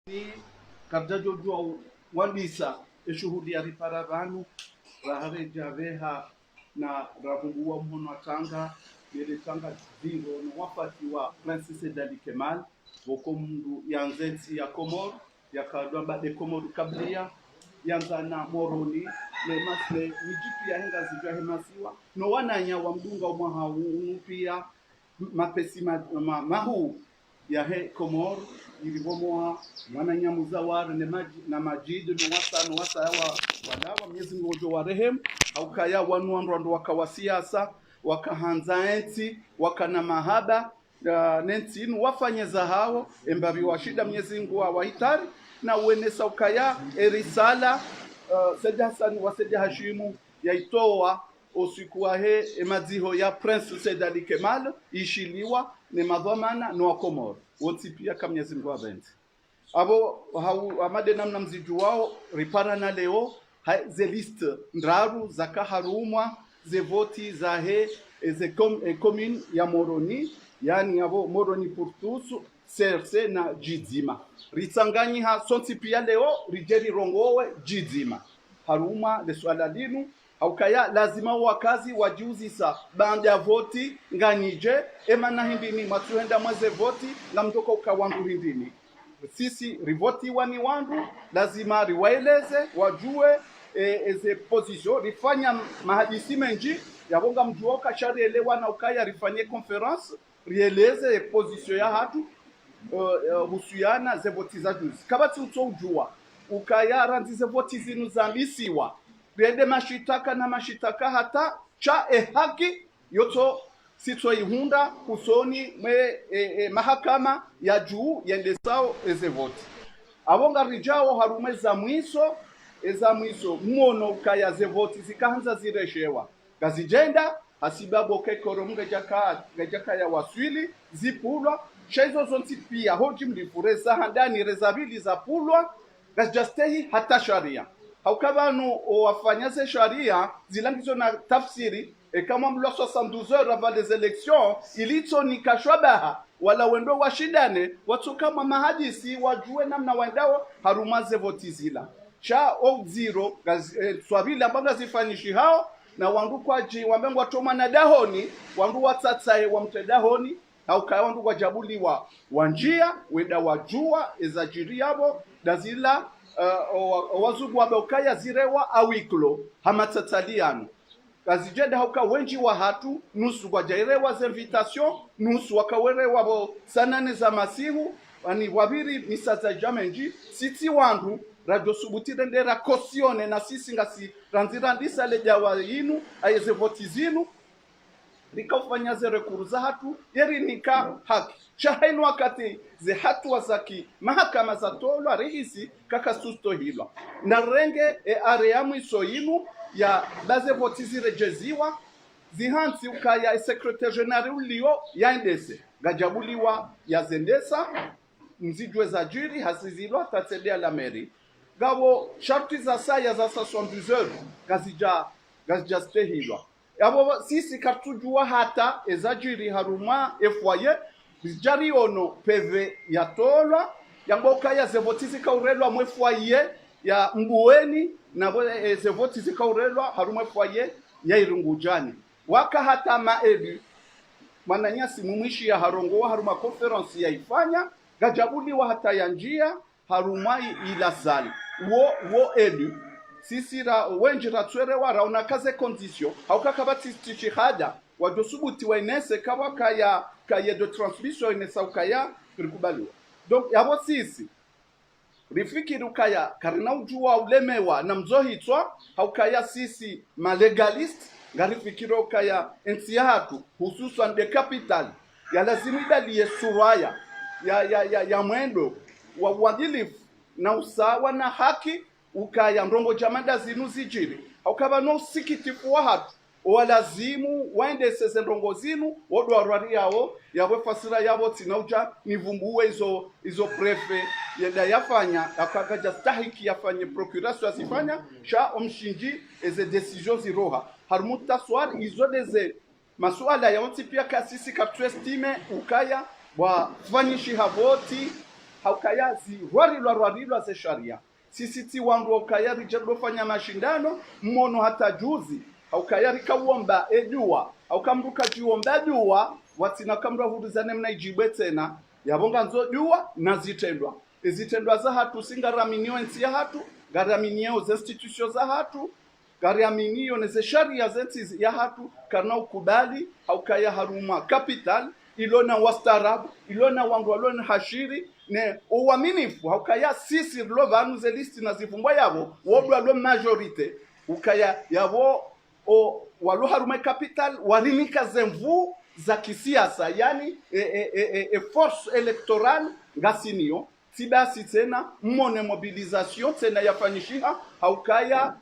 ni kabda jojo wandisa eshuhudia ripara vanu rahare javeha na ravumbua mhono atanga yele tanga zingo no wafati wa Francis Dali Kemal boko mundu yanzenzi ya Komor yakadwamba de Komor kablia yanzana moroni le masle mijitu ya henga zijwa hemasiwa no wananya wa mdunga umwaha unu pia mapesi mahu ya he Komor ilivomoa wananya muzawar na majidu no wasa wa wadawa Mwenyezi Mungu wa rehemu haukaya wanu wakawasiasa wakahanza enti wakana mahaba nenti inu wafanyeza hao embabi washida Mwenyezi Mungu wa wahitari na uenesa ukaya erisala Sayyid Hassan wa Sayyid Hashimu yaitoa osikuwa he emadziho ya Prince Sayyid Ali Kemal ishiliwa ne madhamana no Komoro woti pia kama Mwenyezi Mungu abenti abo amade namna mziju wao ripara na leo ze liste ndraru zakaharumwa ze voti za he ze commune ya Moroni yani abo Moroni pour tous serse na Jidzima ritsanganyi ha sonti pia leo rijeri rongowe Jidzima haruma le swala linu haukaya lazima wakazi wajiuzisa banda ya voti nganyije emana hindini matuenda mwaze voti na mtoko ukawangu hindini sisi rivoti wani wandu lazima riwaeleze wajue eze position rifanya mahadisi menji yabonga mjuoka shari elewa na ukaya rifanye conference rieleze position ya hatu husiana ze voti za juzi kabati utojua ukaya ranzi ze voti zinu zambisiwa riende mashitaka na mashitaka hata cha haki yoto sitwa ihunda kusoni mahakama ya juu yendesao eze voti abonga rijao harume za mwiso mwono ukaya ze voti zikaanza zireshewa gazijenda hasibabo kekoro ngejaka ya waswili zipulwa shaizo zonti pia hoji mlifureza handani rezabili za pulwa gajastehi hata sharia haukabanu wafanyaze sharia zilangizo na tafsiri kama mlo 72 heures avant les élections ilito nikashwabaha wala wendo washidane watu kama mahadisi wajue namna waendao harumaze voti zila cha o zero swabili ambaga zifanyishi hao na wandu kwaji wamengu watoma na dahoni wandu watsatsae wa mtedahoni au kaya wandu wajabuliwa wanjia wenda wajua ezajiriabo dazila wazugu wabeukaya zirewa awiklo hamatataliano kazijenda hauka wenji wa hatu nusu wajairewa za invitation nusu wakawerewa bo sanane za masihu ani wabiri misaza jamenji siti wandu radio subutire ndera kosione na sisi ngasi ranzirandisa lejawa yinu ayeze voti zinu likafanya ze rekuru za hatu yeri nika haki shahainu wakati ze hatu wazaki mahakama za tolwa rehisi kaka susto hilwa na renge areamu iso yinu ya baze voti zirejeziwa zihansi ukaya secretary general ulio yaendese gajabuliwa ya zendesa mzijwe za jiri hasizilwa tatsedea la meri gabo sharti za saya za 72 heures gazija stehilwa yabo sisi katujua hata ezajiri haruma efwaye bijari ono PV ya tola yamboka ya zevoti zikaurelwa mwefwaye ya mbueni na zevoti zikaurelwa haruma efwaye ya irungujani waka hata maedu mananyasi mumwishi ya harongo wa haruma conference ya ifanya gajabuliwa hata ya njia harumai ila sali wo edu sisi ra wenji ratwerewa rauna kaze condition haukakabati tichihada wajosubuti wainese kawa kaya de transmission inesa ukaya kirikubaliwa donc yabo sisi rifikiri ukaya karina ujua ulemewa na mzohitwa haukaya sisi malegalist ngarifikiri ukaya ensi hatu hususan de capital ya lazima idaliye suraya ya mwendo wa uadilifu na usawa na haki ukaya mrongo jamanda zinu zijiri haukaba no sikitifu wa hatu walazimu waende sese ndongo zinu wodo arwari yao yawe fasira yabo tinauja nivumbuwe izo prefe yenda yafanya akagaja stahiki yafanye procuration asifanya sha omshinji eze decision ziroha harmuta swar izo deze masuala ya onti pia kasisi katwestime ukaya wa fanyishi havoti haukaya rwarilwa ze sharia sisi ti wandu haukaya rijadofanya mashindano mmono hata juzi haukaya rikawomba edua haukamruka jiomba dua watina kamra huduzane mnaijibwe tena yabonga nzo dua na zitendwa za hatu singaraminio ensi ya hatu garaminio za institution za hatu garaminio neze sharia zensi ya hatu karna ukubali haukaya haruma capital ilona wastarabu ilona wangu walona hashiri ne uaminifu haukaya sisi lo vanu ze listi na zifumbwa yabo wodwa lo majorite ukaya yabo o walo haruma capital warimika zemvu za kisiasa yani force electorale ngasinio sibasi tena mmone mobilisation tena yafanyishiha haukaya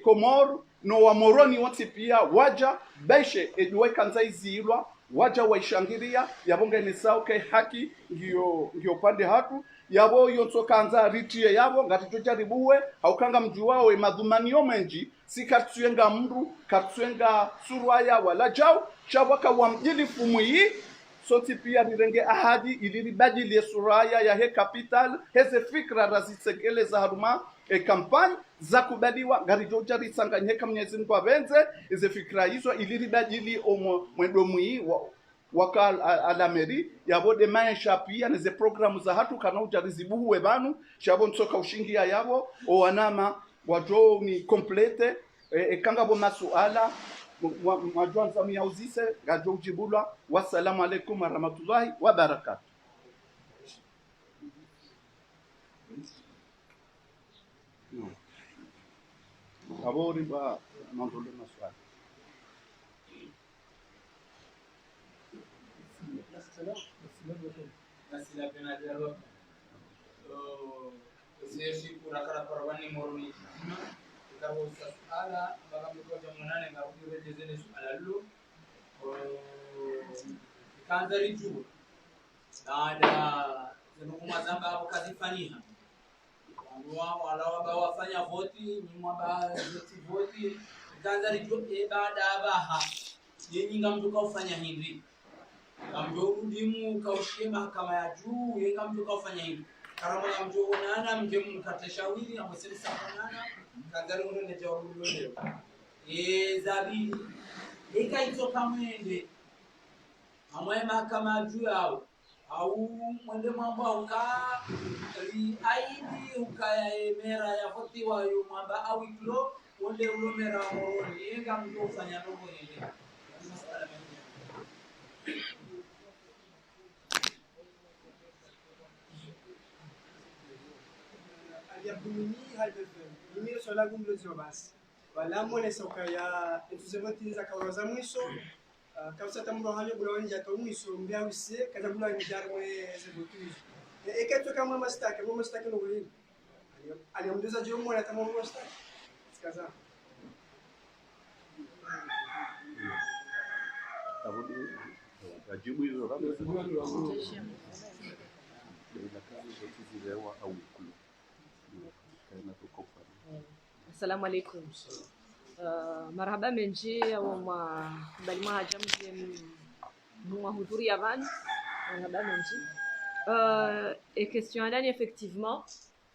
komor no wamoroni wote pia waja beshe eduwe kanzaizilwa waja waishangiria yabonga nisauke haki ngiyo pande hatu yabo yonsokanza ritie yabo ngati jaribuwe haukanga mji wao madhumanio menji sikatsuenga mndu katsuenga surwaya wala jao chabaka wa mjili fumui soti pia rirenge ahadi iliribadili suraya ya he capital heze fikra razitsekele za haruma kampani za kubadiwa garijoja risanganyeka Mwenyezi Mungu abenze ize fikra hizo iliribadili mwendomui waka alameri yabode maisha pia neze programu za hatu kana ujarizibuwe banu shabo nsoka ushingia yabo o wanama wajo ni complete kanga bo masuala mwajuanza miyauzise gajo ujibula wassalamu alaikum warahmatullahi wabarakatuh. Abori ba mandole masuala nasila pena dero sisi kurakara parwani moroni kabo sala baga mko jamunane ngaudi rejezene suala lu kanzari juu baada zinukuma zamba hapo kazifanyia wala wafanya voti ni mwaba voti kanzari juu baada abaha yenyinga mtuka ufanya hivi kamjorudimu kaushie mahakama ya juu yenga mtuka ufanya hivi karama ya mjoonana mjemu mkateshawili amweseli safanana kanzari unone jawabu leo zabili ikaitoka mwende amwaye mahakama ya juu yao au mwende mwamba aidi ukaya emera ya voti wayo mwamba au iklo wende ulomera moroni yenga mtu ufanya nogo yende ya bunyi halbefen nimiro sola gumlezo basi wala mone soka ya entuzematiza kawaza mwiso kausa tamro hali bulawanja to mwiso mbya wise kada bulani darwe zebutuzo eketo kama mastake no gulini aliyomdeza jo mwana tamro mastake sikaza ajibu hizo kabla Assalamu alaikum. Marhaba menji au balima hajam mwa hudhuri ya van. Marhaba menji. Et question ndani effectivement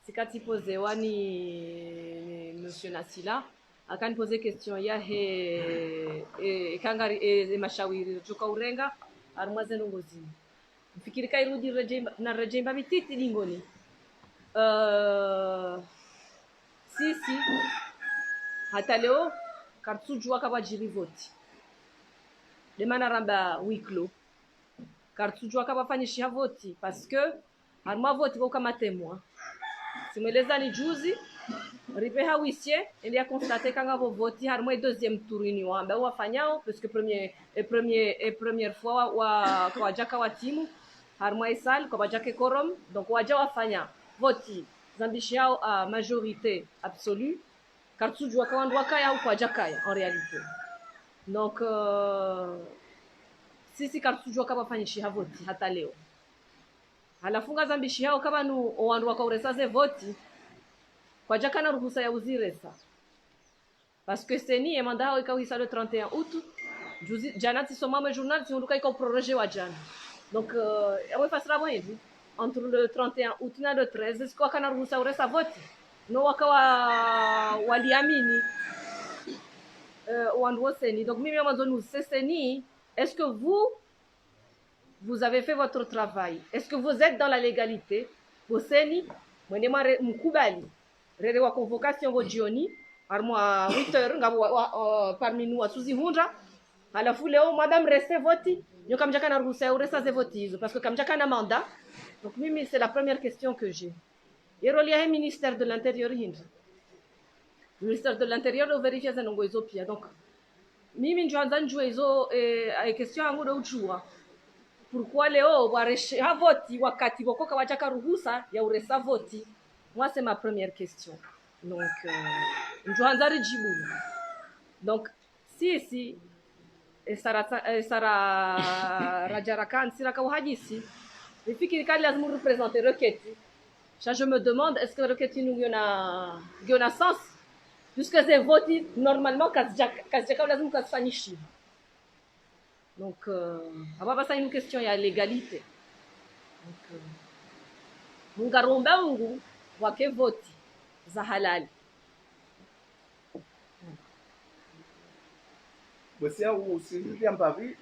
sikati pose wani monsieur Nasila akani pose question ya he kangari mashawiri joka urenga armaze nongozini. Mfikiri kairudi rejemba mititi lingoni. Sisi hata leo kartujua kaba jiri voti demana ramba wiklo kartujua kaba fanyishi voti parce que harma voti kwa kama temwa simeleza ni juzi ripe hawisie ndia constate kanga voti harma deuxième tour ni wamba wafanyao parce que première fois wa kwa jaka wa timu harma isal kwa jaka korom donc waja wafanya voti zambishi yao à majorité absolue car tujua kwa ndo kaya au kwa jakaya en réalité donc sisi car tujua kama fanyishi voti hata leo halafunga zambishi yao kama nu wandu wakauresa ze voti kwa jaka na ruhusa ya uziresa parce que seni emandao ikawisa le 31 août juzi jana tisomama journal tunduka iko proroger wa jana donc awe fasira hivi entre le 31 août na le 13 est-ce qu'on a ruhusa uresa voti no wakawa waliamini wandu woseni. Donc mimi mwanzo nuseseni, est-ce que vous avez fait votre travail? Est-ce que vous êtes dans la légalité? Woseni mwende mkubali rere wa convocation vo jioni armwa 8h ngabo parmi nous asuzi hunja halafu leo madame reste voti nyoka mjaka na ruhusa ya uresa ze voti hizo parce que kamjaka na mandat. Donc mimi c'est la première question que j'ai. Yerolia ministère de l'intérieur hinja. Le ministère de l'intérieur au vérifier za nongo hizo pia. Donc mimi njoanza njue hizo question yangu ndo ujua. Pourquoi leo wareshe voti wakati bokoka wajaka ruhusa ya uresa voti? Moi c'est ma première question. Donc njoanza rijibu. Donc si sara rajarakan siraka uhadisi ifikiri kali lazima représenter requête. Ça je me demande est-ce que requête nous yona sens puisque c'est voté normalement kazjaka lazima kasfanyishi. Donc hapa ça une question ya légalité. Donc mungaromba mungu wake voti za halali. Você é o Silvio Ambavi,